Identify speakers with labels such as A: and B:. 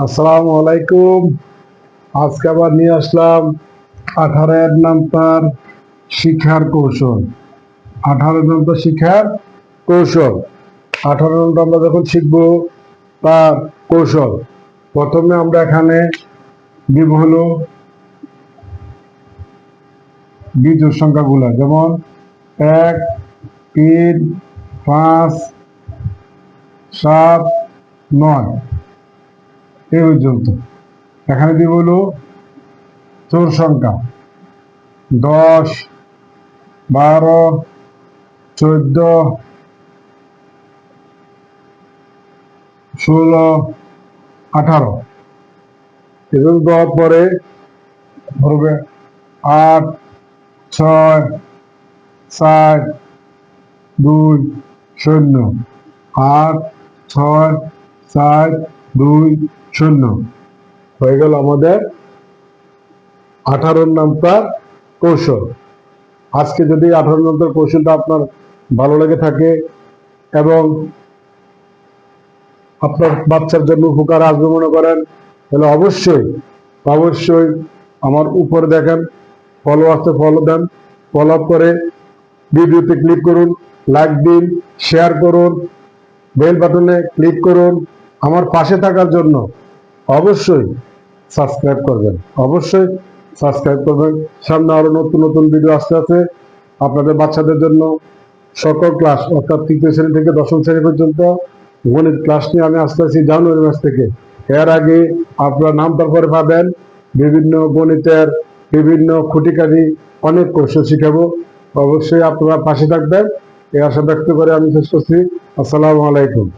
A: আসসালামু আলাইকুম। আজকে আবার নিয়ে আসলাম 18 নাম্বার শিক্ষার কৌশল। 18 নাম্বার শিক্ষার কৌশল। 18 নাম্বার আমরা যখন শিখব তার কৌশল, প্রথমে আমরা এখানে দিব হলো বিজোড় সংখ্যাগুলো, যেমন 1, 3, 5, 7, 9 এই পর্যন্ত। এখানে দিব হলো জোড় সংখ্যা 10, 12, 14, 16, 18 এবং দেওয়ার পরে ধরবে 8, 6, 4, 2, 0। 8, 6, 4, 2, 0 হয়ে গেল আমাদের 18 নাম্বার কৌশল। আজকে যদি 18 নাম্বার কৌশলটা আপনার ভালো লেগে থাকে এবং আপনার বাচ্চার জন্য উপকার আসবে মনে করেন, তাহলে অবশ্যই অবশ্যই আমার উপরে দেখেন ফলো আছে, ফলো দেন, ফলো আপ করে ভিডিওতে ক্লিক করুন, লাইক দিন, শেয়ার করুন, বেল বাটনে ক্লিক করুন। আমার পাশে থাকার জন্য অবশ্যই সাবস্ক্রাইব করবেন, অবশ্যই সাবস্ক্রাইব করবেন। সামনে আরো নতুন নতুন ভিডিও আসতে আছে আপনাদের বাচ্চাদের জন্য। সকল ক্লাস অর্থাৎ 3য় শ্রেণী থেকে 10ম শ্রেণী পর্যন্ত গণিত ক্লাস নিয়ে আমি আসতে আছি জানুয়ারি মাস থেকে। এর আগে আপনারা নাম তারপরে পাবেন বিভিন্ন গণিতের বিভিন্ন খুঁটিকাটি অনেক কৌশল শিখাবো। অবশ্যই আপনারা পাশে থাকবেন এই আশা ব্যক্ত করে আমি শেষ করছি। আসসালামু আলাইকুম।